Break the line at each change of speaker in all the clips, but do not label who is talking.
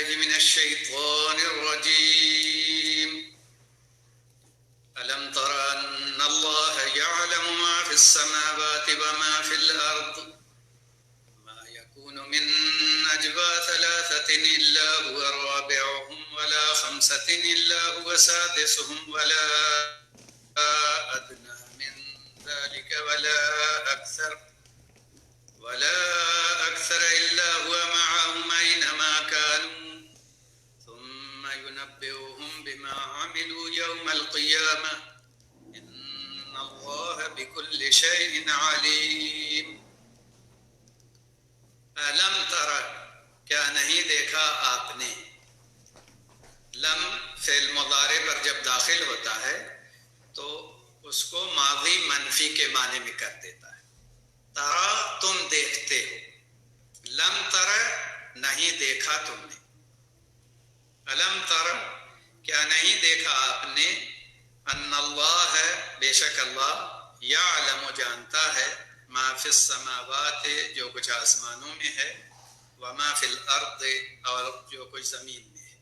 بالله من الشيطان الرجيم ألم تر أن الله يعلم ما في السماوات وما في الأرض ما يكون من نجوى ثلاثة إلا هو رابعهم ولا خمسة إلا هو سادسهم ولا أدنى من ذلك ولا أكثر إلا هو معهم أينما كانوا ثم ينبئهم بما عملوا يوم القيامة إن الله بكل شيء عليم. ألم تر، کیا نہیں دیکھا آپ نے؟ لم فعل مضارع پر جب داخل ہوتا ہے تو اس کو ماضی منفی کے معنی میں کر دیتا ہے. ترا تم دیکھتے ہو، لم تر نہیں دیکھا تم نے. الم تر کیا نہیں دیکھا آپ نے، ان اللہ ہے بے شک اللہ، یعلم جانتا ہے، ما فی السماوات جو کچھ آسمانوں میں ہے، وما فی الارض اور جو کچھ زمین میں ہے.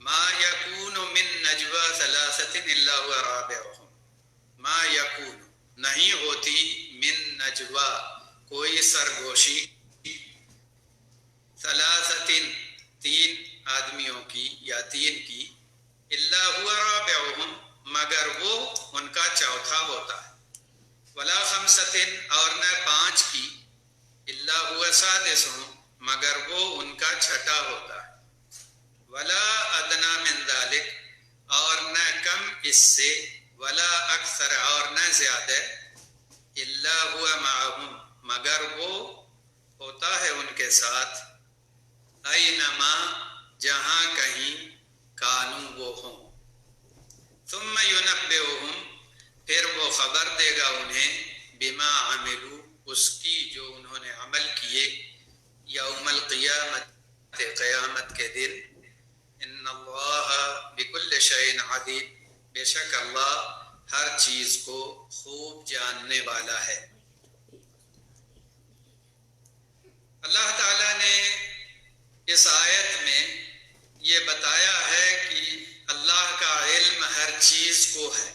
ما یکون من نجوى ثلاثة الا هو رابعهم، ما یکون نہیں ہوتی، من نجوا کوئی سرگوشی، ثلاثتن تین آدمیوں کی یا تین کی، الا هو رابعهم مگر وہ ان کا چوتھا ہوتا ہے، ولا خمستن اور نہ پانچ کی، الا هو سادسهم مگر وہ ان کا چھٹا ہوتا ہے، ولا ادنی من ذلک اور نہ کم اس سے، ولا اکثر اور نہ زیادہ، الا هو معهم مگر وہ ہوتا ہے ان کے ساتھ، اینما جہاں کہیں، کانوں وہ ہوں. ثم ينبئهم پھر وہ خبر دے گا انہیں، بما عملوا اس کی جو انہوں نے عمل کیے، یوم القیامت قیامت کے دن. ان اللہ بكل شيء علیم بے شک اللہ ہر چیز کو خوب جاننے والا ہے. اللہ تعالیٰ نے اس آیت میں یہ بتایا ہے کہ اللہ کا علم ہر چیز کو ہے.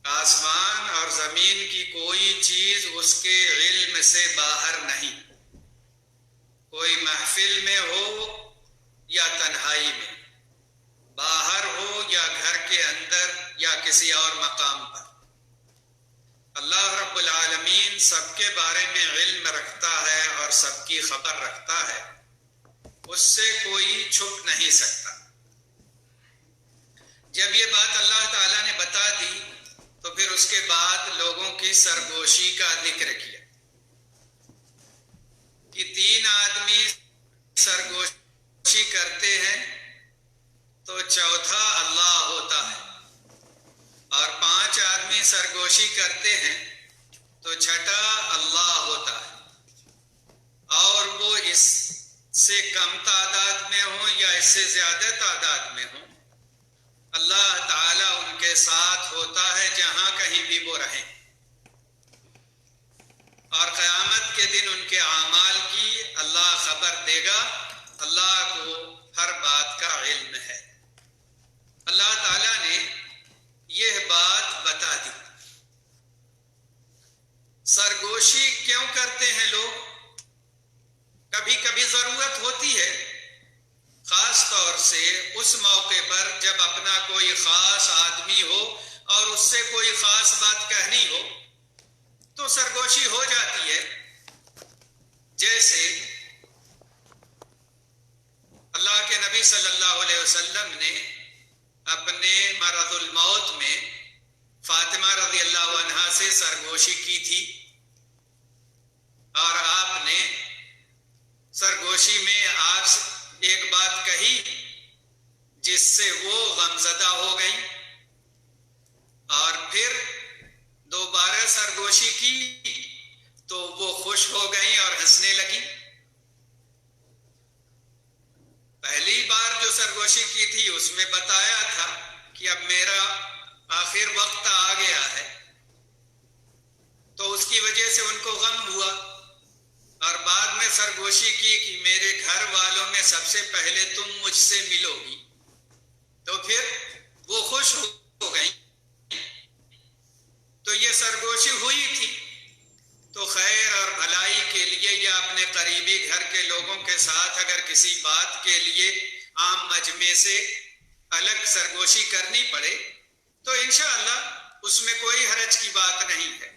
آسمان اور زمین کی کوئی چیز اس کے علم سے باہر نہیں، کوئی محفل میں ہو یا تنہائی میں، باہر ہو یا گھر کے اندر یا کسی اور مقام پر. اللہ رب العالمین سب کے بارے میں علم رکھتا ہے اور سب کی خبر رکھتا ہے، اس سے کوئی چھپ نہیں سکتا. جب یہ بات اللہ تعالیٰ نے بتا دی تو پھر اس کے بعد لوگوں کی سرگوشی کا ذکر کیا کہ تین آدمی سرگوشی کرتے ہیں تو چوتھا اللہ ہوتا ہے، اور پانچ آدمی سرگوشی کرتے ہیں تو چھٹا اللہ ہوتا ہے. اور وہ اس سے کم تعداد میں ہوں یا اس سے زیادہ تعداد میں ہوں، اللہ تعالیٰ ان کے ساتھ ہوتا ہے جہاں کہیں بھی وہ رہیں. اور قیامت کے دن ان کے اعمال کی اللہ خبر دے گا. اللہ کو ہر بات کا علم ہے. اللہ تعالیٰ نے یہ بات بتا دی. سرگوشی کیوں کرتے ہیں لوگ؟ کبھی کبھی ضرورت ہوتی ہے، خاص طور سے اس موقع پر جب اپنا کوئی خاص آدمی ہو اور اس سے کوئی خاص بات کہنی ہو تو سرگوشی ہو جاتی ہے. جیسے اللہ کے نبی صلی اللہ علیہ وسلم نے اپنے مرض الموت میں فاطمہ رضی اللہ عنہا سے سرگوشی کی تھی، اور آپ نے سرگوشی میں آپ سے ایک بات کہی جس سے وہ غمزدہ ہو گئی، اور پھر دوبارہ سرگوشی کی تو وہ خوش ہو گئی اور ہنسنے لگی. پہلی بار جو سرگوشی کی تھی اس میں بتایا تھا کہ اب میرا آخر وقت آ گیا ہے، تو اس کی وجہ سے ان کو غم ہوا. اور بعد میں سرگوشی کی کہ میرے گھر والوں میں سب سے پہلے تم مجھ سے ملو گی، تو پھر وہ خوش ہو گئی. تو یہ سرگوشی ہوئی تھی تو خیر اور بھلائی کے لیے یا اپنے قریبی گھر کے لوگوں کے ساتھ اگر کسی بات کے لیے عام مجمع سے الگ سرگوشی کرنی پڑے تو انشاءاللہ اس میں کوئی حرج کی بات نہیں ہے.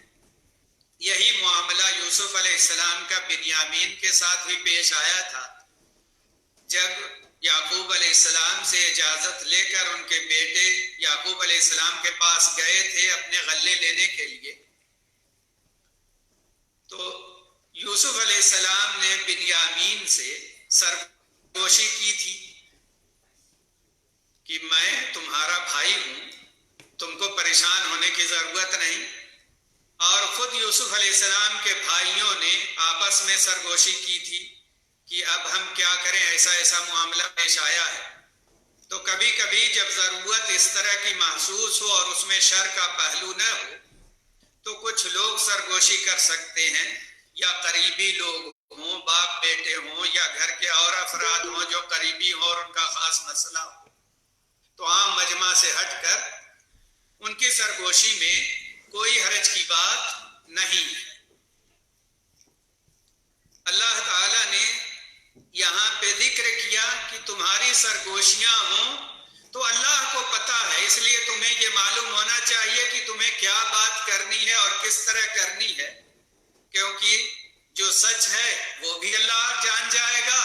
یہی معاملہ یوسف علیہ السلام کا بنیامین کے ساتھ بھی پیش آیا تھا. جب یعقوب علیہ السلام سے اجازت لے کر ان کے بیٹے یعقوب علیہ السلام کے پاس گئے تھے اپنے غلے لینے کے لیے، تو یوسف علیہ السلام نے بنیامین سے سرگوشی کی تھی کہ میں تمہارا بھائی ہوں، تم کو پریشان ہونے کی ضرورت نہیں. اور خود یوسف علیہ السلام کے بھائیوں نے آپس میں سرگوشی کی تھی کہ اب ہم کیا کریں، ایسا ایسا معاملہ پیش آیا ہے. تو کبھی کبھی جب ضرورت اس طرح کی محسوس ہو اور اس میں شر کا پہلو نہ ہو تو کچھ لوگ سرگوشی کر سکتے ہیں، یا قریبی لوگ ہوں، باپ بیٹے ہوں، یا گھر کے اور افراد ہوں جو قریبی ہوں اور ان کا خاص مسئلہ ہو، تو عام مجمع سے ہٹ کر ان کی سرگوشی میں کوئی حرج کی بات نہیں ہے. اللہ تعالیٰ نے یہاں پہ ذکر کیا کہ تمہاری سرگوشیاں ہوں تو اللہ کو پتہ ہے، اس لیے تمہیں یہ معلوم ہونا چاہیے کہ تمہیں کیا بات کرنی ہے اور کس طرح کرنی ہے، کیونکہ جو سچ ہے وہ بھی اللہ جان جائے گا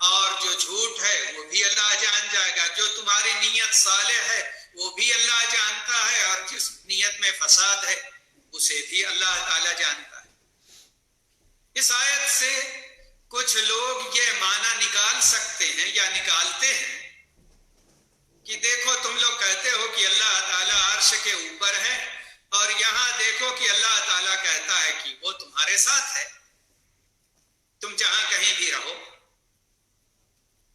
اور جو جھوٹ ہے وہ بھی اللہ جان جائے گا. جو تمہاری نیت صالح ہے وہ بھی اللہ جانتا ہے، اور جس نیت میں فساد ہے اسے بھی اللہ تعالیٰ جانتا ہے. اس آیت سے کچھ لوگ یہ معنی نکال سکتے ہیں یا نکالتے ہیں کہ دیکھو تم لوگ کہتے ہو کہ اللہ تعالیٰ عرش کے اوپر ہے، اور یہاں دیکھو کہ اللہ تعالیٰ کہتا ہے کہ وہ تمہارے ساتھ ہے، تم جہاں کہیں بھی رہو.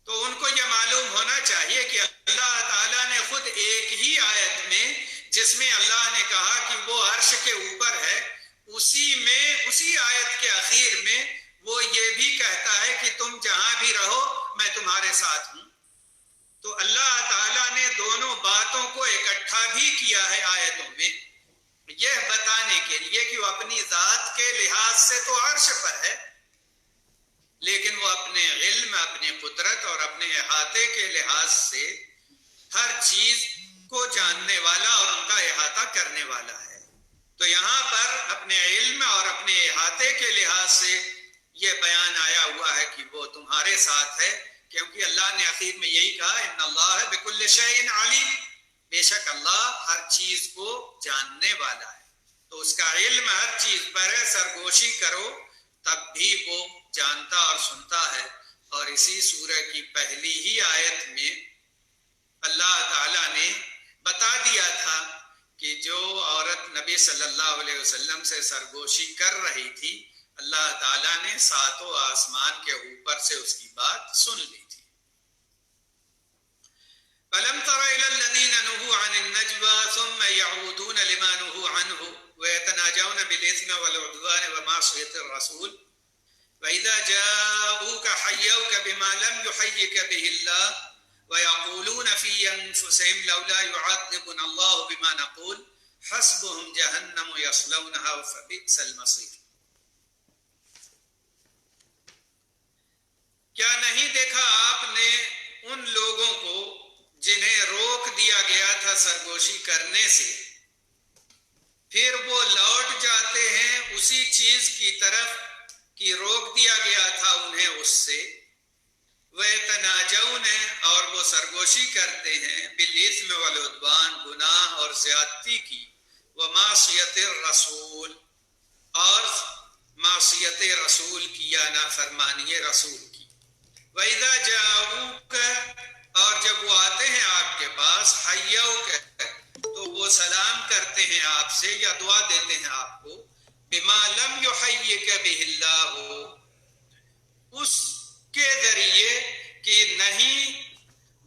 تو ان کو یہ معلوم ہونا چاہیے کہ اللہ تعالیٰ نے خود ایک ہی آیت میں جس میں اللہ نے کہا کہ وہ عرش کے اوپر ہے، اسی آیت کے اخیر میں وہ یہ بھی کہتا ہے کہ تم جہاں بھی رہو میں تمہارے ساتھ ہوں. تو اللہ تعالیٰ نے دونوں باتوں کو اکٹھا بھی کیا ہے آیتوں میں، یہ بتانے کے لیے کہ وہ اپنی ذات کے لحاظ سے تو عرش پر ہے، لیکن وہ اپنے علم، اپنی قدرت اور اپنے احاطے کے لحاظ سے ہر چیز کو جاننے والا اور ان کا احاطہ کرنے والا ہے. تو یہاں پر اپنے علم اور اپنے احاطے کے لحاظ سے یہ بیان آیا ہوا ہے کہ وہ تمہارے ساتھ ہے، کیونکہ اللہ نے آخر میں یہی کہا ان اللہ بکل شیء علیم، بے شک اللہ ہر چیز کو جاننے والا ہے. تو اس کا علم ہر چیز پر ہے، سرگوشی کرو تب بھی وہ جانتا اور سنتا ہے. اور اسی سورہ کی پہلی ہی آیت میں اللہ تعالیٰ نے بتا دیا تھا کہ جو عورت نبی صلی اللہ علیہ وسلم سے سرگوشی کر رہی تھی، اللہ تعالیٰ نے ساتوں آسمان کے اوپر سے اس کی بات سن لی تھی. أَلَمْ تَرَ إِلَى الَّذِينَ نُهُوا عَنِ النَّجْوَى ثُمَّ يَعُودُونَ لِمَا نُهُوا عَنْهُ وَيَتَنَاجَوْنَ بِالْإِثْمِ وَالْعُدْوَانِ وَمَعْصِيَةِ الرَّسُولِ وَإِذَا جَاءُوكَ حَيَّوْكَ بِمَا لَمْ يُحَيِّكَ بِهِ اللَّهُ وَيَقُولُونَ فِي أَنفُسِهِمْ لَوْلَا يُعَذِّبُنَا اللَّهُ بِمَا نَقُولُ حَسْبُهُمْ جَهَنَّمُ يَصْلَوْنَهَا فَبِئْسَ الْمَصِيرُ. کیا نہیں دیکھا آپ نے ان لوگوں کو جنہیں روک دیا گیا تھا سرگوشی کرنے سے، پھر وہ لوٹ جاتے ہیں اسی چیز کی طرف کہ روک دیا گیا تھا انہیں اس سے. وَيَتَنَاجَوْنَ اور وہ سرگوشی کرتے ہیں بِالْإِثْمِ وَالْعُدْوَانِ گناہ اور زیادتی کی، وَمَعْصِيَةِ الرَّسُولِ اور معصیت رسول کی یا نافرمانی رسول کی. وَإِذَا جَاءُوكَ اور جب وہ آتے ہیں آپ کے پاس، حَيَّوْكَ تو وہ سلام کرتے ہیں آپ سے یا دعا دیتے ہیں آپ کو، بِمَا لَمْ يُحَيِّكَ بِهِ اللَّهُ اس کے ذریعے کہ نہیں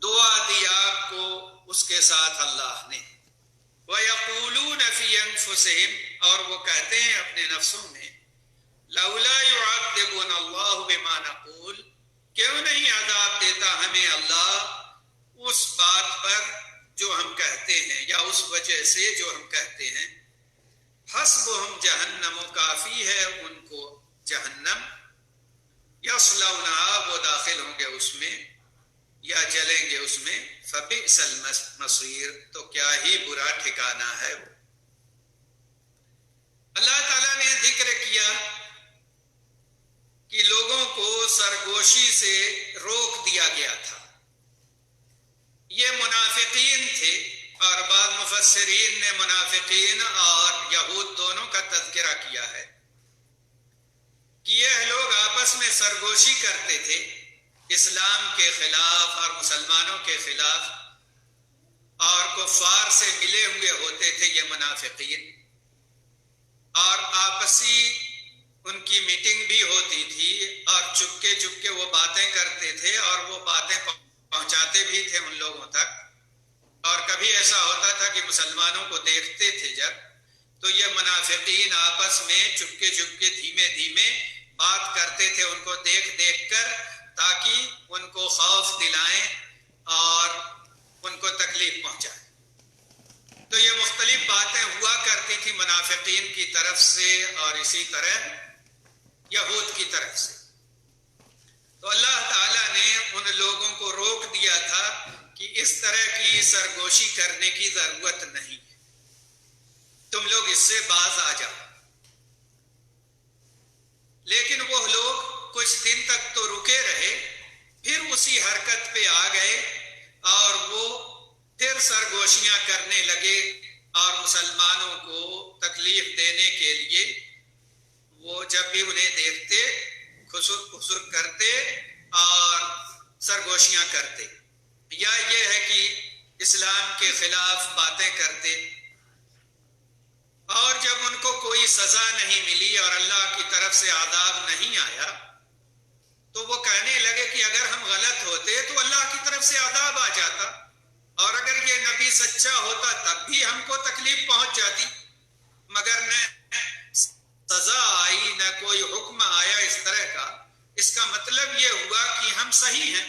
دعا دی آپ کو اس کے ساتھ اللہ نے. وَيَقُولُونَ فِي أَنفُسِهِمْ اور وہ کہتے ہیں اپنے نفسوں میں، لولا يعذبنا اللہ بما نقول، کیوں نہیں عذاب دیتا ہمیں اللہ اس بات پر جو ہم کہتے ہیں، یا اس وجہ سے جو ہم کہتے ہیں. حسبہم جہنم، کافی ہے ان کو جہنم، یصلونہا، وہ داخل ہوں گے اس میں یا جلیں گے اس میں، فبئس المصیر، تو کیا ہی برا ٹھکانہ ہے وہ. اللہ تعالیٰ نے ذکر کیا کہ لوگوں کو سرگوشی سے روک دیا گیا تھا. یہ منافقین تھے، اور بعض مفسرین نے منافقین اور یہود دونوں کا تذکرہ کیا ہے کہ یہ لوگ آپس میں سرگوشی کرتے تھے اسلام کے خلاف اور مسلمانوں کے خلاف، اور کفار سے ملے ہوئے ہوتے تھے یہ منافقین، اور آپسی ان کی میٹنگ بھی ہوتی تھی، اور چپکے چپکے وہ باتیں کرتے تھے، اور وہ باتیں پہنچاتے بھی تھے ان لوگوں تک. اور کبھی ایسا ہوتا تھا کہ مسلمانوں کو دیکھتے تھے جب، تو یہ منافقین آپس میں چپکے چپکے دھیمے دھیمے بات کرتے تھے ان کو دیکھ دیکھ کر، تاکہ ان کو خوف دلائیں اور ان کو تکلیف پہنچائیں. تو یہ مختلف باتیں ہوا کرتی تھی منافقین کی طرف سے اور اسی طرح یہود کی طرف سے. تو اللہ تعالیٰ نے ان لوگوں کو روک دیا تھا کہ اس طرح کی سرگوشی کرنے کی ضرورت نہیں، تم لوگ اس سے باز آ جاؤ. لیکن وہ لوگ کچھ دن تک تو رکے رہے، پھر اسی حرکت پہ آ گئے اور وہ پھر سرگوشیاں کرنے لگے، اور مسلمانوں کو تکلیف دینے کے لیے وہ جب بھی انہیں دیکھتے خسر خسر کرتے اور سرگوشیاں کرتے، یا یہ ہے کہ اسلام کے خلاف باتیں کرتے. اور جب ان کو کوئی سزا نہیں ملی اور اللہ کی طرف سے عذاب نہیں آیا، تو وہ کہنے لگے کہ اگر ہم غلط ہوتے تو اللہ کی طرف سے عذاب آ جاتا، اور اگر یہ نبی سچا ہوتا تب بھی ہم کو تکلیف پہنچ جاتی، مگر نہ سزا آئی نہ کوئی حکم آیا اس طرح کا. اس کا مطلب یہ ہوا کہ ہم صحیح ہیں.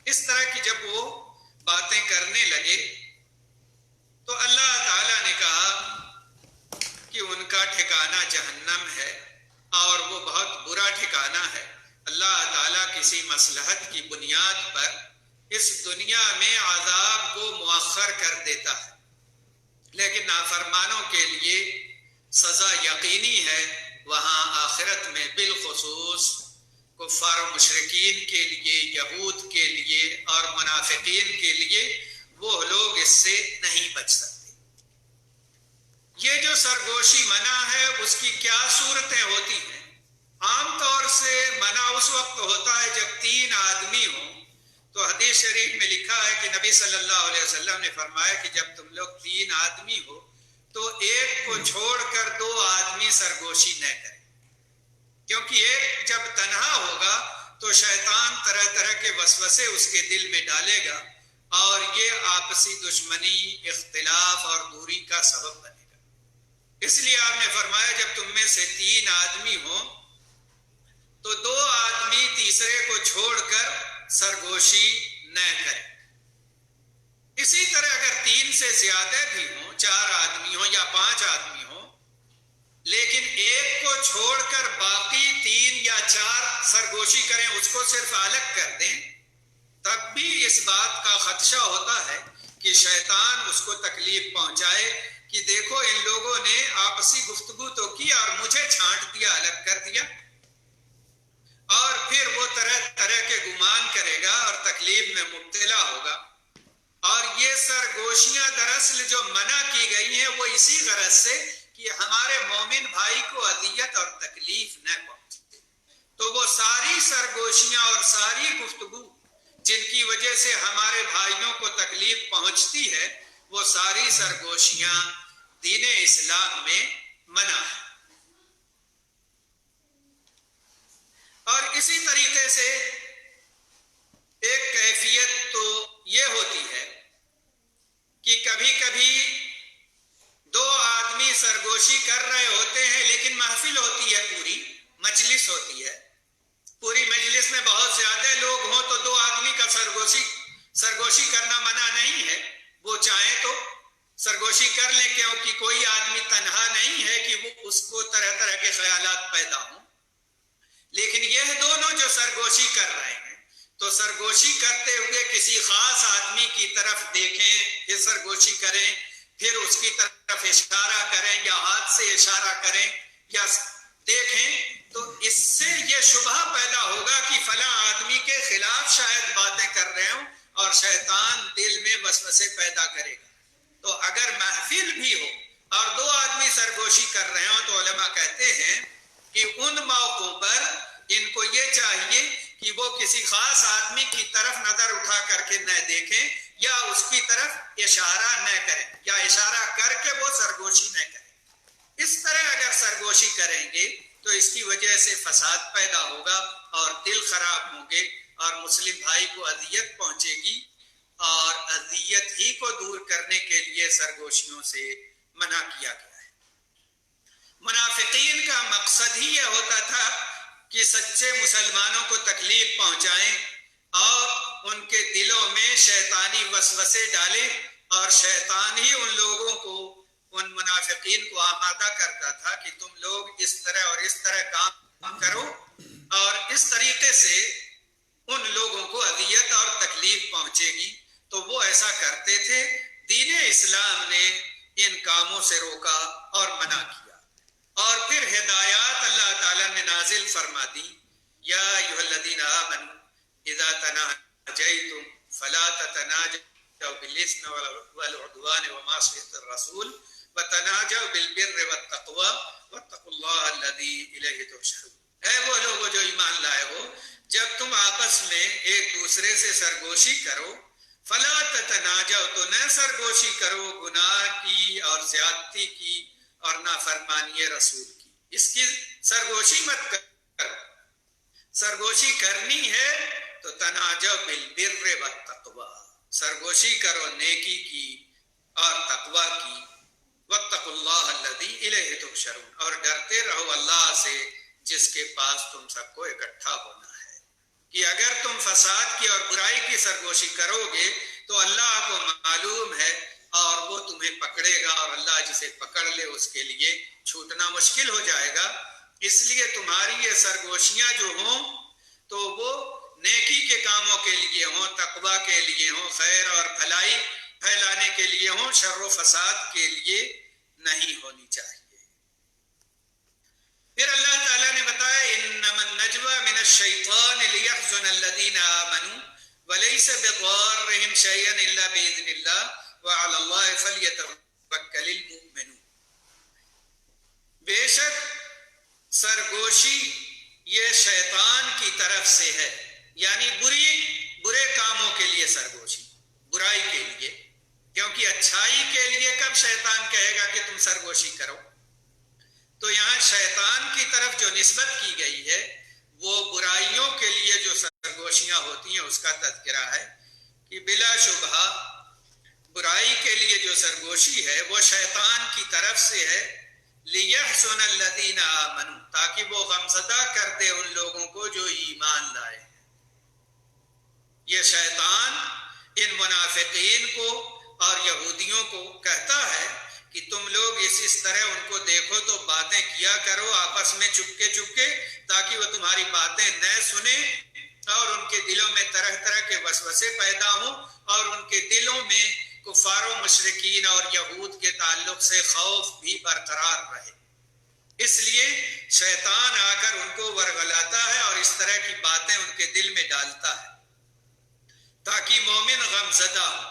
اس طرح کی جب وہ باتیں کرنے لگے تو اللہ تعالیٰ نے کہا کہ ان کا ٹھکانہ جہنم ہے، اور وہ بہت برا ٹھکانہ ہے. اللہ تعالیٰ کسی مصلحت کی بنیاد پر اس دنیا میں عذاب کو مؤخر کر دیتا ہے، لیکن نافرمانوں کے لیے سزا یقینی ہے وہاں آخرت میں، بالخصوص کفار و مشرکین کے لیے، یہود کے لیے اور منافقین کے لیے. وہ لوگ اس سے نہیں بچ سکتے. یہ جو سرگوشی منع ہے اس کی کیا صورتیں ہوتی ہیں؟ عام طور سے منع اس وقت ہوتا ہے جب 3 آدمی ہوں. تو حدیث شریف میں لکھا ہے کہ نبی صلی اللہ علیہ وسلم نے فرمایا کہ جب تم لوگ 3 آدمی ہو تو ایک کو چھوڑ کر 2 آدمی سرگوشی نہ کریں، کیونکہ ایک جب تنہا ہوگا تو شیطان طرح طرح کے وسوسے اس کے دل میں ڈالے گا، اور یہ آپسی دشمنی، اختلاف اور دوری کا سبب بنے گا. اس لیے آپ نے فرمایا جب تم میں سے 3 آدمی ہوں تو 2 آدمی تیسرے کو چھوڑ کر سرگوشی نہ کریں. اسی طرح اگر 3 سے زیادہ بھی ہوں، 4 آدمی ہوں یا 5 آدمی ہوں، لیکن ایک کو چھوڑ کر باقی 3 یا 4 سرگوشی کریں، اس کو صرف الگ کر دیں، تب بھی اس بات کا خدشہ ہوتا ہے کہ شیطان اس کو تکلیف پہنچائے کہ دیکھو ان لوگوں نے آپسی گفتگو تو کی اور مجھے چھانٹ دیا، الگ کر دیا. اور پھر وہ طرح طرح کے گمان کرے گا اور تکلیف میں مبتلا ہوگا. اور یہ سرگوشیاں دراصل جو منع کی گئی ہیں وہ اسی غرض سے کہ ہمارے مومن بھائی کو اذیت اور تکلیف نہ پہنچے. تو وہ ساری سرگوشیاں اور ساری گفتگو جن کی وجہ سے ہمارے بھائیوں کو تکلیف پہنچتی ہے، وہ ساری سرگوشیاں دین اسلام میں منع ہے. اور اسی طریقے سے ایک کیفیت تو یہ ہوتی ہے کہ کبھی کبھی 2 آدمی سرگوشی کر رہے ہوتے ہیں لیکن محفل ہوتی ہے پوری، مچلی سرگوشی کرنا منع نہیں ہے، وہ چاہیں تو سرگوشی کر لیں، کیونکہ کوئی آدمی تنہا نہیں ہے کہ وہ اس کو طرح طرح کے خیالات پیدا ہوں۔ لیکن یہ دونوں جو سرگوشی کر رہے ہیں تو سرگوشی کرتے ہوئے کسی خاص آدمی کی طرف دیکھیں، پھر سرگوشی کریں، پھر اس کی طرف اشارہ کریں یا ہاتھ سے اشارہ کریں یا دیکھیں، تو اس سے یہ شبہ پیدا ہوگا کہ فلاں آدمی کے خلاف شاید باتیں کر رہے ہوں اور شیطان دل میں وسوسے پیدا کرے گا۔ تو اگر محفل بھی ہو اور دو آدمی سرگوشی کر رہے ہوں تو علماء کہتے ہیں کہ ان موقعوں پر ان کو یہ چاہیے کہ وہ کسی خاص آدمی کی طرف نظر اٹھا کر کے نہ دیکھیں یا اس کی طرف اشارہ نہ کریں یا اشارہ کر کے وہ سرگوشی نہ کریں۔ اس طرح اگر سرگوشی کریں گے تو اس کی وجہ سے فساد پیدا ہوگا اور دل خراب ہوں گے اور مسلم بھائی کو اذیت پہنچے گی، اور اذیت ہی کو دور کرنے کے لیے سرگوشیوں سے منع کیا گیا ہے۔ منافقین کا مقصد ہی یہ ہوتا تھا کہ سچے مسلمانوں کو تکلیف پہنچائیں اور ان کے دلوں میں شیطانی وسوسے ڈالیں، اور شیطان ہی ان لوگوں کو، ان منافقین کو آمادہ کرتا تھا کہ تم لوگ اس طرح اور اس طرح کام کرو، اور اس طریقے سے ان لوگوں کو اذیت اور تکلیف پہنچے گی۔ تو وہ ایسا کرتے تھے۔ دین اسلام نے ان کاموں سے روکا اور منع کیا، اور پھر ہدایات اللہ تعالیٰ نے نازل فرما دی، یا ایھا الذین آمنوا اذا تناجیتم فلا تتناجوا بالاثم والعدوان ومعصیۃ الرسول وتناجوا بالبر والتقوى واتقوا اللہ الذی الیہ تحشرون۔ اے وہ لوگ جو ایمان لائے ہو، جب تم آپس میں ایک دوسرے سے سرگوشی کرو، فلا تتناجوا، تو نہ سرگوشی کرو گناہ کی اور زیادتی کی اور نافرمانی رسول کی، اس کی سرگوشی مت کرو۔ سرگوشی کرنی ہے تو تناجوا بالبر والتقوى، سرگوشی کرو نیکی کی اور تقوی کی، واتقوا اللہ الذی الیہ تحشرون، اور ڈرتے رہو اللہ سے جس کے پاس تم سب کو اکٹھا ہونا ہے۔ کہ اگر تم فساد کی اور برائی کی سرگوشی کرو گے تو اللہ کو معلوم ہے اور وہ تمہیں پکڑے گا، اور اللہ جسے پکڑ لے اس کے لیے چھوٹنا مشکل ہو جائے گا۔ اس لیے تمہاری یہ سرگوشیاں جو ہوں تو وہ نیکی کے کاموں کے لیے ہوں، تقوی کے لیے ہوں، خیر اور بھلائی پھیلانے کے لیے ہوں، شر و فساد کے لیے نہیں ہونی چاہیے۔ پھر اللہ تعالیٰ نے بتایا انما النجوى من الشیطان لیحزن الذین آمنوا ولیس بضارهم شیئا الا باذن اللہ وعلی اللہ فلیتوکل المؤمنون۔ بے شک سرگوشی یہ شیطان کی طرف سے ہے، یعنی برے کاموں کے لیے سرگوشی، برائی کے لیے، کیونکہ اچھائی کے لیے کب شیطان کہے گا کہ تم سرگوشی کرو؟ تو یہاں شیطان کی طرف جو نسبت کی گئی ہے وہ برائیوں کے لیے جو سرگوشیاں ہوتی ہیں اس کا تذکرہ ہے، کہ بلا شبہ برائی کے لیے جو سرگوشی ہے وہ شیطان کی طرف سے ہے، لیحزن الذین آمنوا، تاکہ وہ غمزدہ کر دے ان لوگوں کو جو ایمان لائے ہیں۔ یہ شیطان ان منافقین کو اور یہودیوں کو کہتا ہے کہ تم لوگ اس طرح ان کو دیکھو تو باتیں کیا کرو آپس میں چپکے چپکے، تاکہ وہ تمہاری باتیں نہ سنیں اور ان کے دلوں میں طرح طرح کے وسوسے پیدا ہوں اور ان کے دلوں میں کفار و مشرکین اور یہود کے تعلق سے خوف بھی برقرار رہے۔ اس لیے شیطان آ کر ان کو ورغلاتا ہے اور اس طرح کی باتیں ان کے دل میں ڈالتا ہے تاکہ مومن غمزدہ ہو۔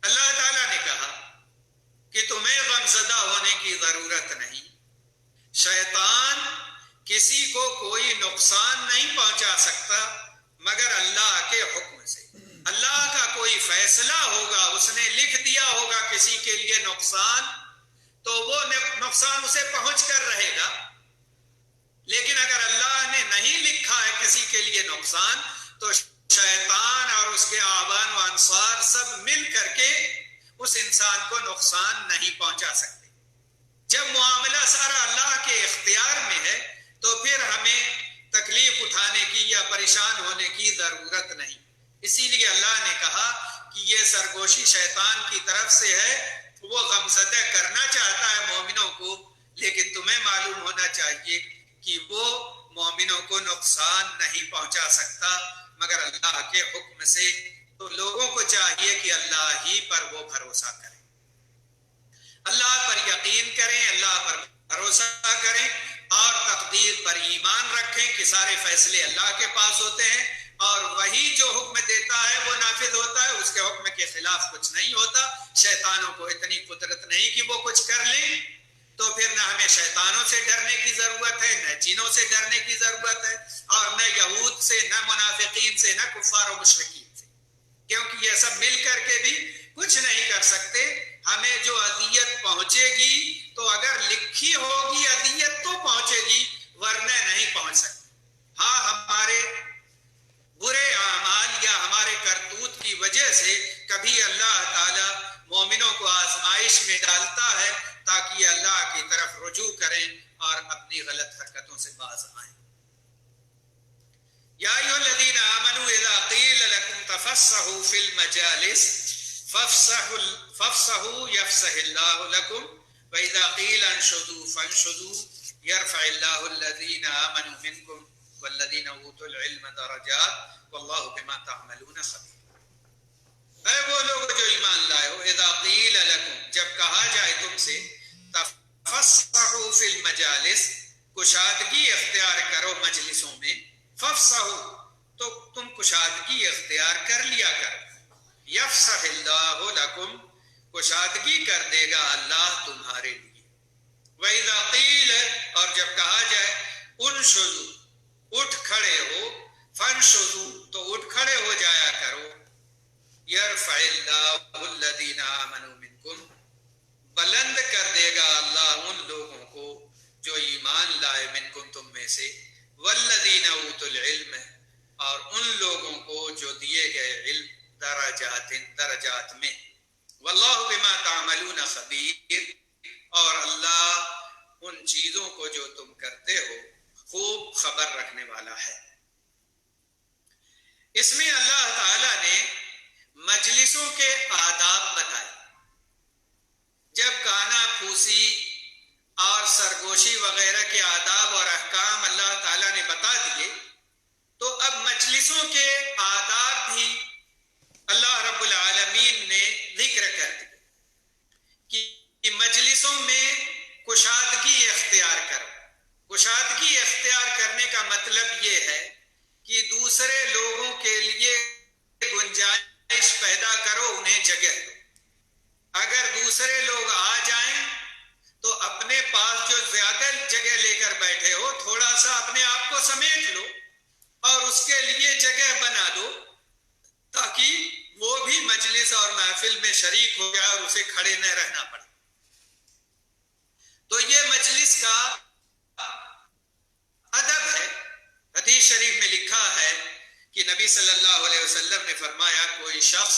اللہ تعالیٰ نے کہا کہ تمہیں غمزدہ ہونے کی ضرورت نہیں، شیطان کسی کو کوئی نقصان نہیں پہنچا سکتا مگر اللہ کے حکم سے۔ اللہ کا کوئی فیصلہ ہوگا، اس نے لکھ دیا ہوگا کسی کے لیے نقصان، تو وہ نقصان اسے پہنچ کر رہے گا، لیکن اگر اللہ نے نہیں لکھا ہے کسی کے لیے نقصان تو شیطان اور اس کے اعوان و انصار سب مل کر کے اس انسان کو نقصان نہیں پہنچا سکتے۔ جب معاملہ سارا اللہ کے اختیار میں ہے تو پھر ہمیں تکلیف اٹھانے کی یا پریشان ہونے کی ضرورت نہیں۔ اسی لیے اللہ نے کہا کہ یہ سرگوشی شیطان کی طرف سے ہے، وہ غمزدہ کرنا چاہتا ہے مومنوں کو، لیکن تمہیں معلوم ہونا چاہیے کہ وہ مومنوں کو نقصان نہیں پہنچا سکتا مگر اللہ کے حکم سے۔ تو لوگوں کو چاہیے کہ اللہ ہی پر وہ بھروسہ کریں، اللہ پر یقین کریں، اللہ پر بھروسہ کریں اور تقدیر پر ایمان رکھیں کہ سارے فیصلے اللہ کے پاس ہوتے ہیں اور وہی جو حکم دیتا ہے وہ نافذ ہوتا ہے، اس کے حکم کے خلاف کچھ نہیں ہوتا۔ شیطانوں کو اتنی قدرت نہیں کہ وہ کچھ کر لیں، تو پھر نہ ہمیں شیطانوں سے ڈرنے کی ضرورت ہے، نہ جنوں سے ڈرنے کی ضرورت ہے، اور نہ یہود سے، نہ منافقین سے، نہ کفار و مشرکین سے، کیونکہ یہ سب مل کر کے بھی کچھ نہیں کر سکتے۔ ہمیں جو اذیت پہنچے گی تو اگر لکھی ہوگی اذیت تو پہنچے گی، ورنہ نہیں پہنچ سکتی۔ ہاں، ہمارے برے اعمال یا ہمارے کرتوت کی وجہ سے کبھی اللہ تعالی مومنوں کو آزمائش میں ڈالتا ہے تاکہ اللہ کی طرف رجوع کریں اور اپنی غلط حرکتوں سے باز آئیں۔ یا ایھا الذین آمنوا اذا قیل لکم تفسحوا فی المجالس فافسحوا یفسح اللہ لکم واذا قیل انشزوا فانشزوا یرفع اللہ الذین آمنوا منکم والذین اوتوا العلم درجات واللہ بما تعملون خبیر۔ اے وہ لوگ جو ایمان لائے ہو، اذا قیل لکم، جب کہا جائے تم سے، تفسحوا فی المجالس، کشادگی اختیار کرو مجلسوں میں، فافسحوا، تو تم کشادگی اختیار کر لیا کرو، یفسح اللہ لکم، کشادگی کر دے گا اللہ تمہارے لیے، وَإِذَا قِيلَ، اور جب کہا جائے انشزوا، اٹھ کھڑے ہو، فانشزوا، تو اٹھ کھڑے ہو جایا کرو، یرفع اللہ الذین آمنوا منکم، بلند کر دے گا اللہ ان لوگوں کو جو ایمان لائے، منکم تم میں سے، والذین اوتوا العلم، اور ان لوگوں کو جو دیے گئے علم، درجات میں، واللہ بما تعملون خبیر، اور اللہ ان چیزوں کو جو تم کرتے ہو خوب خبر رکھنے والا ہے۔ اس میں اللہ تعالی نے مجلسوں کے آداب بتائے۔ جب کانا پھوسی اور سرگوشی وغیرہ کے آداب اور احکام اللہ تعالیٰ نے بتا دیے، تو اب مجلسوں کے آداب بھی اللہ رب العالمین نے ذکر کر دی کہ مجلسوں میں کشادگی اختیار کرو۔ کشادگی اختیار کرنے کا مطلب یہ ہے کہ دوسرے لوگوں کے لیے گنجائش پیدا کرو، انہیں جگہ دو۔ اگر دوسرے لوگ آ جائیں تو اپنے پاس جو زیادہ جگہ لے کر بیٹھے ہو، تھوڑا سا اپنے آپ کو سمیٹ لو اور اس کے لیے جگہ بنا دو تاکہ وہ بھی مجلس اور محفل میں شریک ہو جائے اور اسے کھڑے نہ رہنا پڑے۔ تو یہ مجلس کا ادب ہے۔ حدیث شریف میں لکھا ہے کہ نبی صلی اللہ علیہ وسلم نے فرمایا، کوئی شخص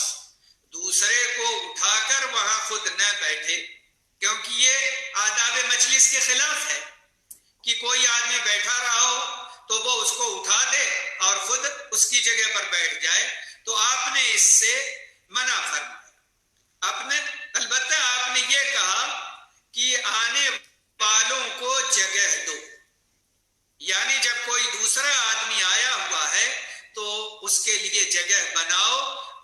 دوسرے کو اٹھا کر وہاں خود نہ بیٹھے، کیونکہ یہ آداب مجلس کے خلاف ہے کہ کوئی آدمی بیٹھا رہا ہو تو وہ اس کو اٹھا دے اور خود اس کی جگہ پر بیٹھ جائے، تو آپ نے اس سے منع فرمایا۔ البتہ آپ نے یہ کہا کہ آنے والوں کو جگہ دو، یعنی جب کوئی دوسرا آدمی آیا ہوا ہے تو اس کے لیے جگہ بناؤ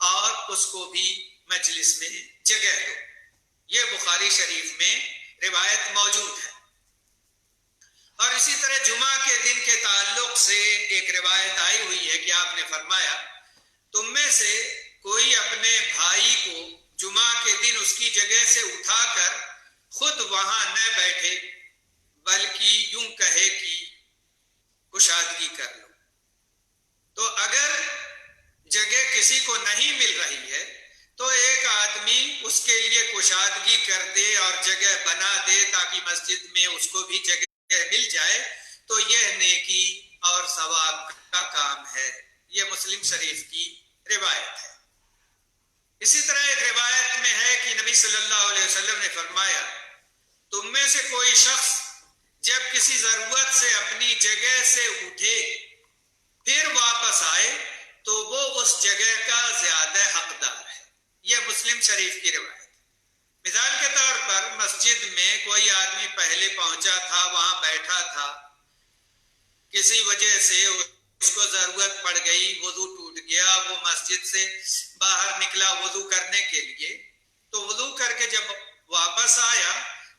اور اس کو بھی مجلس میں جگہ دو۔ یہ بخاری شریف میں روایت موجود ہے۔ اور اسی طرح جمعہ کے دن کے تعلق سے ایک روایت آئی ہوئی ہے کہ آپ نے فرمایا، تم میں سے کوئی اپنے بھائی کو جمعہ کے دن اس کی جگہ سے اٹھا کر خود وہاں نہ بیٹھے، بلکہ یوں کہے کہ کشادگی کر لو۔ تو اگر جگہ کسی کو نہیں مل رہی ہے تو ایک آدمی اس کے لیے کشادگی کر دے اور جگہ بنا دے تاکہ مسجد میں اس کو بھی جگہ مل جائے، تو یہ نیکی اور ثواب کا کام ہے۔ یہ مسلم شریف کی روایت ہے۔ اسی طرح ایک روایت میں ہے کہ نبی صلی اللہ علیہ وسلم نے فرمایا، تم میں سے کوئی شخص جب کسی ضرورت سے اپنی جگہ سے اٹھے پھر واپس آئے تو وہ اس جگہ کا شریف کی روایت. مثال کے طور پر مسجد میں کوئی آدمی پہلے پہنچا تھا، وہاں بیٹھا تھا، کسی وجہ سے اس کو ضرورت پڑ گئی، وضو ٹوٹ گیا، وہ مسجد سے باہر نکلا وضو کرنے کے لیے، تو وضو کر کے جب واپس آیا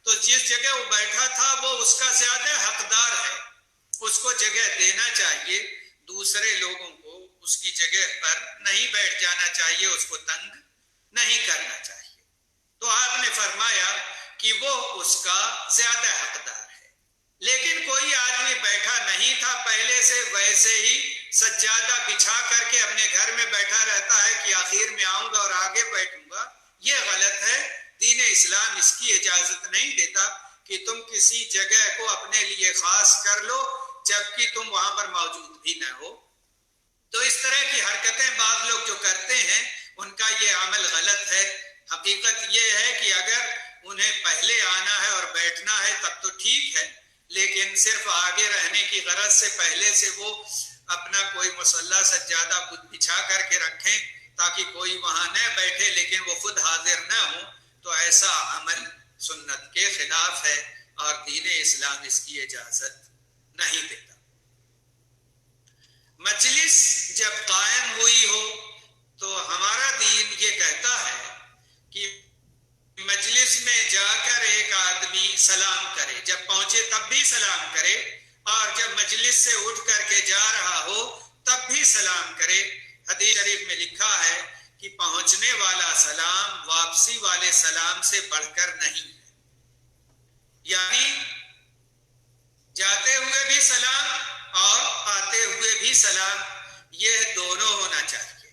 تو جس جگہ وہ بیٹھا تھا وہ اس کا زیادہ حقدار ہے، اس کو جگہ دینا چاہیے، دوسرے لوگوں کو اس کی جگہ پر نہیں بیٹھ جانا چاہیے، اس کو تنگ نہیں کرنا چاہیے. تو آپ نے فرمایا کہ وہ اس کا زیادہ حقدار ہے. لیکن کوئی آدمی بیٹھا نہیں تھا پہلے سے، ویسے ہی سجادہ بچھا کر کے اپنے گھر میں بیٹھا رہتا ہے کہ آخر میں آؤں گا اور آگے بیٹھوں گا. یہ غلط ہے. دین اسلام اس کی اجازت نہیں دیتا کہ تم کسی جگہ کو اپنے لیے خاص کر لو جبکہ تم وہاں پر موجود بھی نہ ہو. تو اس طرح کی حرکتیں بعض لوگ جو کرتے ہیں ان کا یہ عمل غلط ہے. حقیقت یہ ہے کہ اگر انہیں پہلے آنا ہے اور بیٹھنا ہے تب تو ٹھیک ہے، لیکن صرف آگے رہنے کی غرض سے پہلے سے وہ اپنا کوئی مصلی سجادہ بچھا کر کے رکھیں تاکہ کوئی وہاں نہ بیٹھے لیکن وہ خود حاضر نہ ہو، تو ایسا عمل سنت کے خلاف ہے اور دین اسلام اس کی اجازت نہیں دیتا. مجلس جب قائم ہوئی ہو تو ہمارا دین یہ کہتا ہے کہ مجلس میں جا کر ایک آدمی سلام کرے، جب پہنچے تب بھی سلام کرے، اور جب مجلس سے اٹھ کر کے جا رہا ہو تب بھی سلام کرے. حدیث شریف میں لکھا ہے کہ پہنچنے والا سلام واپسی والے سلام سے بڑھ کر نہیں ہے. یعنی جاتے ہوئے بھی سلام اور آتے ہوئے بھی سلام، یہ دونوں ہونا چاہیے.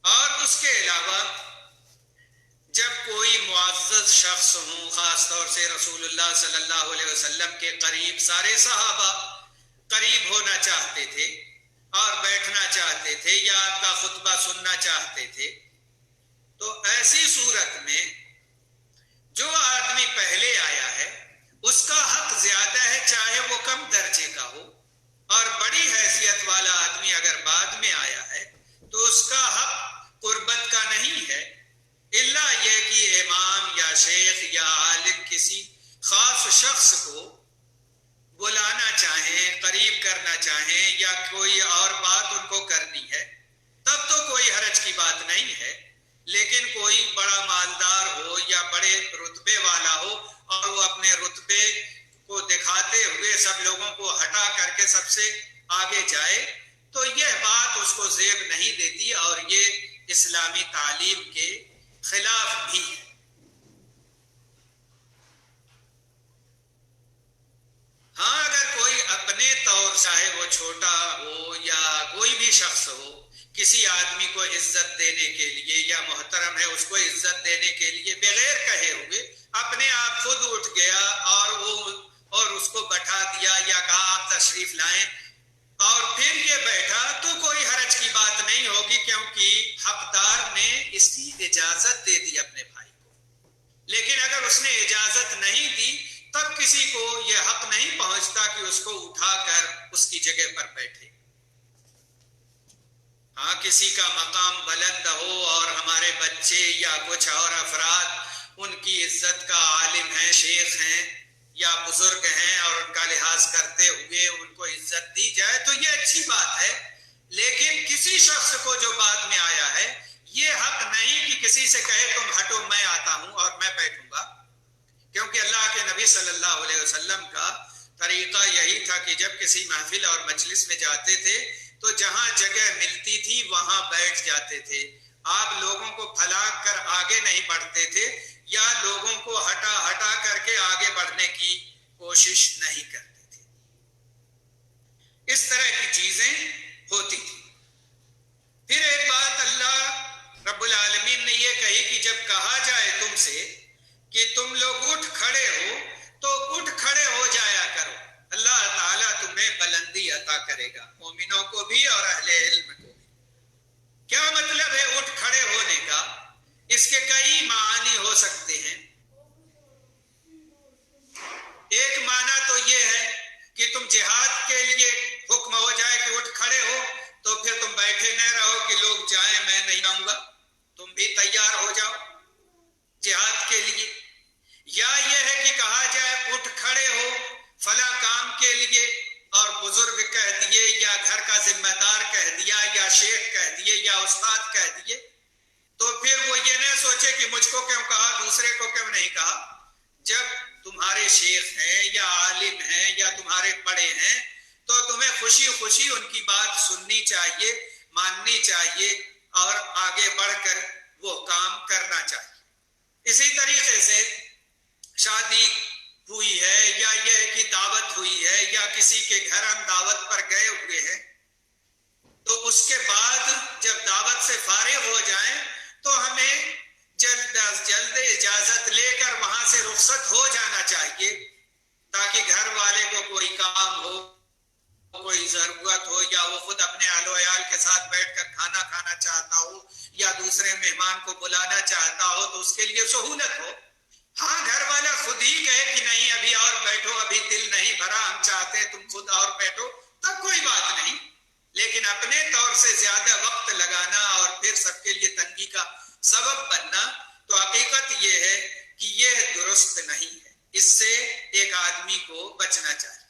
اور اس کے علاوہ جب کوئی معزز شخص ہوں، خاص طور سے رسول اللہ صلی اللہ علیہ وسلم کے قریب، سارے صحابہ قریب ہونا چاہتے تھے اور بیٹھنا چاہتے تھے یا آپ کا خطبہ سننا چاہتے تھے، تو ایسی صورت میں جو آدمی پہلے آیا ہے اس کا حق زیادہ ہے، چاہے وہ کم درجے کا ہو، اور بڑی حیثیت والا آدمی اگر بعد میں آیا ہے تو اس کا حق قربت کا نہیں ہے، الا یہ کہ امام یا شیخ یا عالم کسی خاص شخص کو بلانا چاہیں، قریب کرنا چاہیں، یا کوئی اور بات ان کو کرنی ہے، تب تو کوئی حرج کی بات نہیں ہے. لیکن کوئی بڑا مالدار ہو یا بڑے رتبے والا ہو اور وہ اپنے رتبے کو دکھاتے ہوئے سب لوگوں کو ہٹا کر کے سب سے آگے جائے تو یہ بات اس کو زیب نہیں دیتی اور یہ اسلامی تعلیم کے خلاف بھی ہے. ہاں اگر کوئی اپنے طور چاہے وہ چھوٹا ہو یا کوئی بھی شخص ہو، کسی آدمی کو عزت دینے کے لیے یا محترم ہے اس کو عزت دینے کے لیے بغیر کہے ہوئے اپنے آپ خود اٹھ گیا اور اس کو بٹھا دیا یا کہا آپ تشریف لائیں اور پھر یہ بیٹھا، تو کوئی حرج کی بات نہیں ہوگی، کیونکہ حقدار نے اس کی اجازت دے دی اپنے بھائی کو. لیکن اگر اس نے اجازت نہیں دی تب کسی کو یہ حق نہیں پہنچتا کہ اس کو اٹھا کر اس کی جگہ پر بیٹھے. ہاں کسی کا مقام بلند ہو اور ہمارے بچے یا کچھ اور افراد ان کی عزت کا عالم ہیں، شیخ ہیں یا بزرگ ہیں اور ان کا لحاظ کرتے ہوئے ان کو عزت دی جائے تو یہ اچھی بات ہے. لیکن کسی شخص کو جو بعد میں آیا ہے یہ حق نہیں کہ کسی سے کہے تم ہٹو میں آتا ہوں اور میں بیٹھوں گا، کیونکہ اللہ کے نبی صلی اللہ علیہ وسلم کا طریقہ یہی تھا کہ جب کسی محفل اور مجلس میں جاتے تھے تو جہاں جگہ ملتی تھی وہاں بیٹھ جاتے تھے. آپ لوگوں کو پھلا کر آگے نہیں بڑھتے تھے یا لوگوں کو ہٹا کر کے آگے بڑھنے کی کوشش نہیں کرتے تھے. اس طرح کی چیزیں ہوتی تھی. پھر ایک بات اللہ رب العالمین نے یہ کہی کہ جب کہا جائے تم سے کہ تم لوگ اٹھ کھڑے ہو تو اٹھ کھڑے ہو جایا کرو، اللہ تعالیٰ تمہیں بلندی عطا کرے گا، مومنوں کو بھی اور اہل علم کو بھی. کیا مطلب ہے اٹھ کھڑے ہونے کا؟ اس کے کئی معنی ہو سکتے ہیں. ایک معنی تو یہ ہے کہ تم جہاد کے لیے حکم ہو جائے کہ اٹھ کھڑے ہو تو پھر تم بیٹھے نہ رہو کہ لوگ جائیں میں الفاظ کہہ دیے تو پھر وہ یہ نہ سوچے کہ مجھ کو کیوں کہا, دوسرے کو کیوں نہیں کہا. جب تمہارے شیخ ہیں یا عالم ہیں یا تمہارے بڑے ہیں تو تمہیں خوشی خوشی ان کی بات سننی چاہیے, ماننی چاہیے اور آگے بڑھ کر وہ کام کرنا چاہیے. اسی طریقے سے شادی ہوئی ہے یا یہ کہ دعوت ہوئی ہے یا کسی کے گھر ہم دعوت پر گئے ہوئے ہیں, تو اس کے بعد جب دعوت سے فارغ ہو جائیں تو ہمیں جلد از جلد اجازت لے کر وہاں سے رخصت ہو جانا چاہیے, تاکہ گھر والے کو کوئی کام ہو, کوئی ضرورت ہو, یا وہ خود اپنے اہل و عیال کے ساتھ بیٹھ کر کھانا کھانا چاہتا ہو یا دوسرے مہمان کو بلانا چاہتا ہو تو اس کے لیے سہولت ہو. ہاں گھر والا خود ہی کہے کہ نہیں ابھی اور بیٹھو, ابھی دل نہیں بھرا, ہم چاہتے ہیں تم خود اور بیٹھو, تب کوئی بات نہیں. لیکن اپنے طور سے زیادہ وقت لگانا اور پھر سب کے لیے تنگی کا سبب بننا, تو حقیقت یہ ہے کہ یہ درست نہیں ہے. اس سے ایک آدمی کو بچنا چاہیے.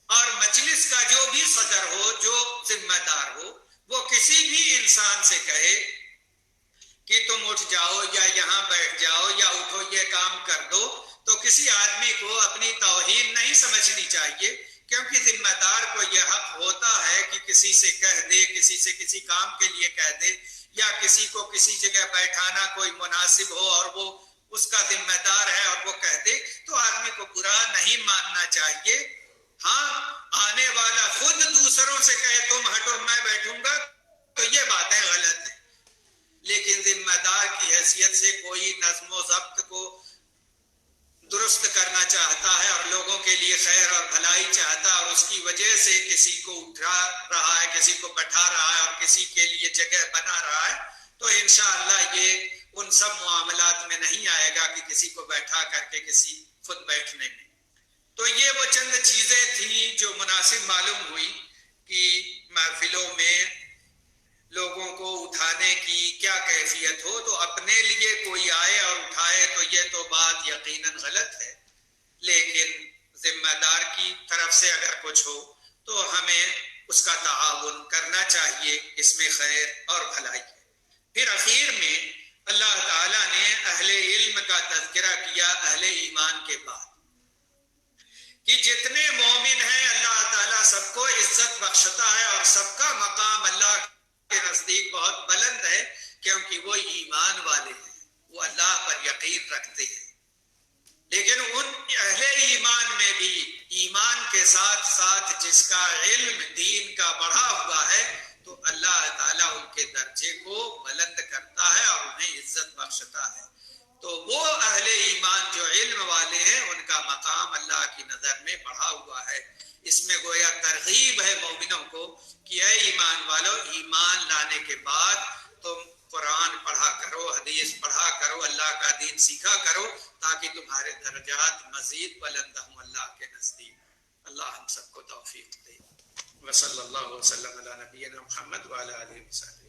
اور مجلس کا جو بھی صدر ہو, جو ذمہ دار ہو, وہ کسی بھی انسان سے کہے کہ تم اٹھ جاؤ یا یہاں بیٹھ جاؤ یا اٹھو یہ کام کر دو, تو کسی آدمی کو اپنی توہین نہیں سمجھنی چاہیے, کیونکہ ذمہ دار کو یہ حق ہوتا ہے کہ کسی سے کہہ دے, کسی سے کسی کام کے لیے کہہ دے, یا کسی کو کسی جگہ بیٹھانا کوئی مناسب ہو اور وہ اس کا ذمہ دار ہے اور وہ کہہ دے, تو آدمی کو برا نہیں ماننا چاہیے. ہاں آنے والا خود دوسروں سے کہے تم ہٹو میں بیٹھوں گا تو یہ باتیں غلط ہیں, لیکن ذمہ دار کی حیثیت سے کوئی نظم و ضبط کو درست کرنا چاہتا ہے اور لوگوں کے لیے خیر اور بھلائی چاہتا ہے, اور اس کی وجہ سے کسی کو اٹھا رہا ہے, کسی کو بٹھا رہا ہے اور کسی کے لیے جگہ بنا رہا ہے, تو انشاءاللہ یہ ان سب معاملات میں نہیں آئے گا کہ کسی کو بیٹھا کر کے کسی خود بیٹھنے میں. تو یہ وہ چند چیزیں تھیں جو مناسب معلوم ہوئی کہ محفلوں میں لوگوں کو اٹھانے کی کیا کیفیت ہو. تو اپنے لیے کوئی آئے اور اٹھائے تو یہ تو بات یقیناً غلط ہے, لیکن ذمہ دار کی طرف سے اگر کچھ ہو تو ہمیں اس کا تعاون کرنا چاہیے, اس میں خیر اور بھلائی ہے. پھر اخیر میں اللہ تعالیٰ نے اہل علم کا تذکرہ کیا اہل ایمان کے بعد, کہ جتنے مومن ہیں اللہ تعالیٰ سب کو عزت بخشتا ہے اور سب کا مقام اللہ کے نزدیک بہت بلند ہے, کیونکہ وہ ایمان والے ہیں, وہ اللہ پر یقین رکھتے ہیں. لیکن ان اہل ایمان میں بھی ایمان کے ساتھ ساتھ جس کا علم دین کا بڑھا ہوا ہے, تو اللہ تعالیٰ ان کے درجے کو بلند کرتا ہے اور انہیں عزت بخشتا ہے. تو وہ اہل ایمان جو علم والے ہیں ان کا مقام اللہ کی نظر میں بڑھا ہوا ہے. اس میں گویا ترغیب ہے مومنوں کو کہ اے ایمان والو, ایمان لانے کے بعد تم قرآن پڑھا کرو, حدیث پڑھا کرو, اللہ کا دین سیکھا کرو, تاکہ تمہارے درجات مزید بلند ہوں اللہ کے نزدیک. اللہ ہم سب کو توفیق دے. وصلی اللہ وسلم علی نبینا محمد وعلی آلہ وصحبہ.